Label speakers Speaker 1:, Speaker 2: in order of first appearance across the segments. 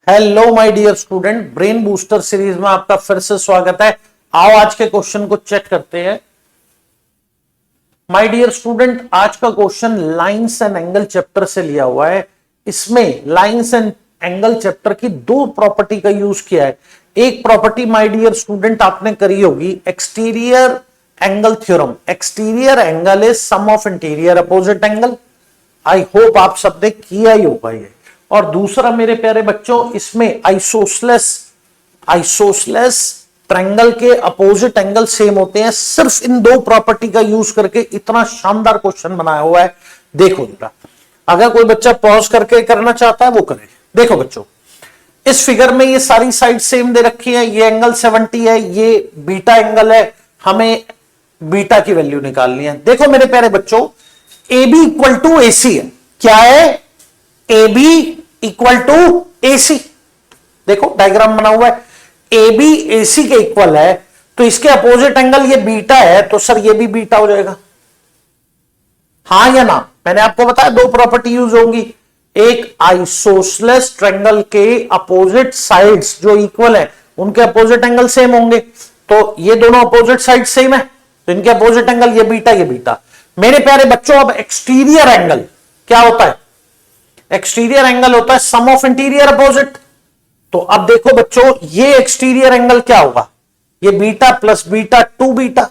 Speaker 1: Hello my dear student, brain booster series में आपका फिर से स्वागत है। आओ आज के क्वेश्चन को चेक करते हैं। माय डियर स्टूडेंट, आज का question lines and angle chapter से लिया हुआ है। इसमें लाइंस एंड एंगल चैप्टर की दो प्रॉपर्टी का यूज किया है। एक प्रॉपर्टी माय डियर स्टूडेंट आपने करी होगी, exterior angle theorem. Exterior angle is sum of interior opposite angle. I hope आप सबने किया ही होगा ये। और दूसरा मेरे प्यारे बच्चों, इसमें आइसोसलेस ट्रायंगल के अपोजिट एंगल सेम होते हैं। सिर्फ इन दो प्रॉपर्टी का यूज करके इतना शानदार क्वेश्चन बनाया हुआ है। देखो जरा, अगर कोई बच्चा पॉज करके करना चाहता है वो करे। देखो बच्चों, इस फिगर में ये सारी साइड सेम दे रखी है। ये एंगल 70 है, ये बीटा एंगल है। हमें बीटा की वैल्यू निकालनी है। देखो मेरे प्यारे बच्चों, ए बी इक्वल टू ए सी है। क्या है? ए बी इक्वल टू ए सी। देखो डायग्राम बना हुआ है, ए बी ए सी के इक्वल है, तो इसके अपोजिट एंगल ये बीटा है, तो सर ये भी बीटा हो जाएगा। हाँ या ना? मैंने आपको बताया दो प्रॉपर्टी यूज होंगी। एक, आइसोसलेस ट्रायंगल के अपोजिट साइड्स जो इक्वल है उनके अपोजिट एंगल सेम होंगे। तो ये दोनों अपोजिट साइड सेम है, तो इनके अपोजिट एंगल ये बीटा। मेरे प्यारे बच्चों, अब एक्सटीरियर एंगल क्या होता है? एक्सटीरियर एंगल होता है सम ऑफ इंटीरियर अपोजिट। तो अब देखो बच्चों, ये एक्सटीरियर एंगल क्या होगा? ये बीटा प्लस बीटा, 2 बीटा।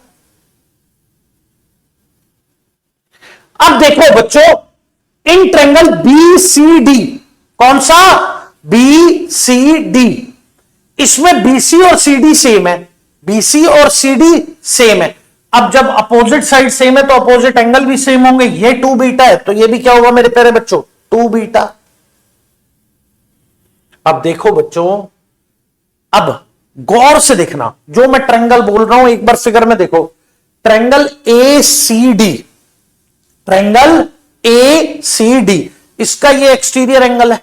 Speaker 1: अब देखो बच्चों, in triangle B C D, कौन सा? B C D. इसमें बीसी और सीडी सेम है, बीसी और सीडी सेम है। अब जब अपोजिट साइड सेम है तो अपोजिट एंगल भी सेम होंगे। ये 2 बीटा है, तो ये भी क्या होगा मेरे प्यारे बच्चों? 2 बीटा। अब देखो बच्चों, अब गौर से देखना, जो मैं ट्रायंगल बोल रहा हूं एक बार फिगर में देखो। Triangle A C D, triangle A C D, इसका ये एक्सटीरियर एंगल है।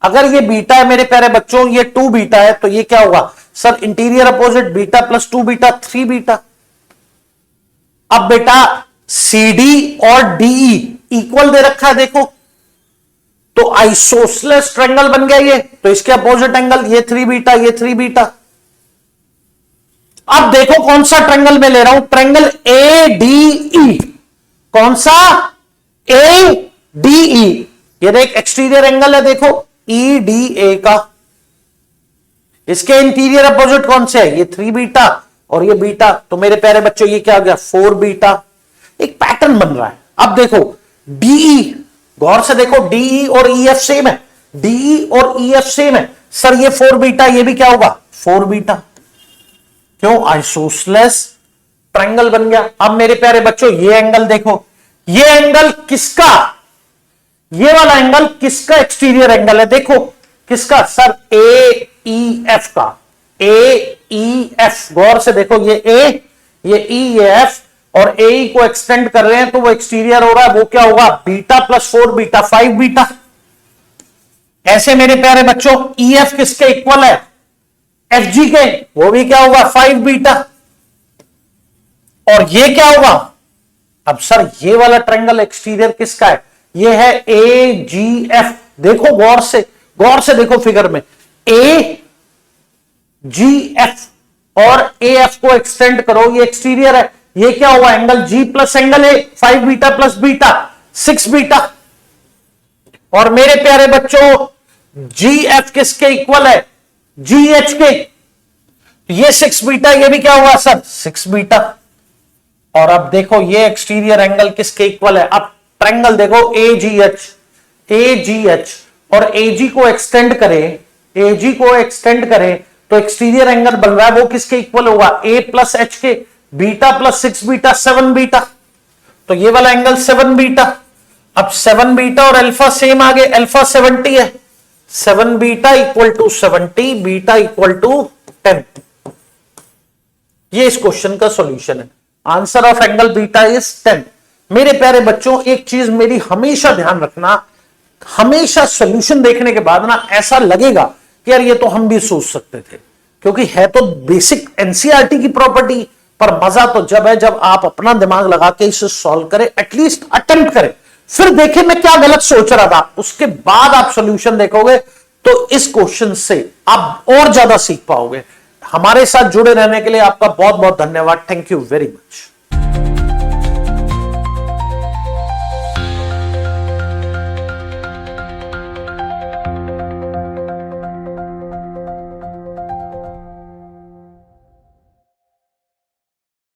Speaker 1: अगर ये बीटा है मेरे प्यारे बच्चों, ये 2 बीटा है, तो ये क्या होगा? Sir interior opposite beta plus 2 beta, 3 beta. अब बेटा CD और DE इक्वल दे रखा है, देखो, तो आइसोसलेस ट्रायंगल बन गया ये। तो इसके अपोजिट एंगल ये 3 बीटा, ये 3 बीटा। अब देखो कौन सा ट्रायंगल मैं ले रहा हूं, ट्रायंगल ADE। कौन सा? ADE। ये देख एक्सटीरियर एंगल है, देखो EDA का। इसके इंटीरियर अपोजिट कौन से है? ये 3 बीटा और ये बीटा। तो मेरे प्यारे बच्चों ये क्या हो गया? 4 बीटा। एक पैटर्न बन रहा है। अब देखो DE, गौर से देखो, DE और EF सेम है, DE और EF सेम है। सर ये 4 बीटा, ये भी क्या होगा? 4 बीटा। क्यों? आइसोसलेस ट्रायंगल बन गया। अब मेरे प्यारे बच्चों ये एंगल देखो, ये एंगल किसका? ये वाला एंगल किसका एक्सटीरियर एंगल है? देखो किसका? सर AEF का। AEF, गौर से देखो, ये A, ये E, ये F, और AE को एक्सटेंड कर रहे हैं तो वो एक्सटीरियर हो रहा है। वो क्या होगा? Beta plus 4 beta, 5 beta. ऐसे मेरे प्यारे बच्चों EF किसके इक्वल है? FG के, वो भी क्या होगा? 5 बीटा। और ये क्या होगा? अब सर ये वाला ट्रायंगल एक्सटीरियर किसका है? ये है AGF। देखो गौर से देखो फिगर में, AGF और AF को एक्सटेंड करो, ये एक्सटीरियर है। ये क्या हुआ? Angle G plus angle A, 5 beta plus beta, 6 beta. और मेरे प्यारे बच्चों GF किसके इक्वल है? GH के। ये 6 बीटा, ये भी क्या हुआ सर? 6 बीटा। और अब देखो ये एक्सटीरियर एंगल किसके इक्वल है? अब ट्रायंगल देखो AGH और AG को एक्सटेंड करें, तो एक्सटीरियर एंगल बन रहा है, वो किसके इक्वल होगा? A प्लस H के, बीटा प्लस 6 बीटा, 7 बीटा। तो ये वाला एंगल 7 बीटा। अब 7 बीटा और अल्फा सेम आ गए, अल्फा 70 है, 7 beta equal to 70, beta equal to 10। ये इस क्वेश्चन का सॉल्यूशन है। Answer of angle beta is 10। मेरे प्यारे बच्चों एक चीज मेरी हमेशा ध्यान रखना, हमेशा सॉल्यूशन देखने के बाद ना ऐसा लगेगा कि यार ये तो हम भी सोच सकते थे, क्योंकि है तो बेसिक एनसीईआरटी की प्रॉपर्टी, पर मजा तो जब है जब आप अपना दिमाग लगा के इसे सॉल्व करें, एटलीस्ट अटेम्प्ट करें, फिर देखें मैं क्या गलत सोच रहा था, उसके बाद आप सॉल्यूशन देखोगे तो इस क्वेश्चन से आप और ज्यादा सीख पाओगे। हमारे साथ जुड़े रहने के लिए आपका बहुत बहुत धन्यवाद। Thank you very much.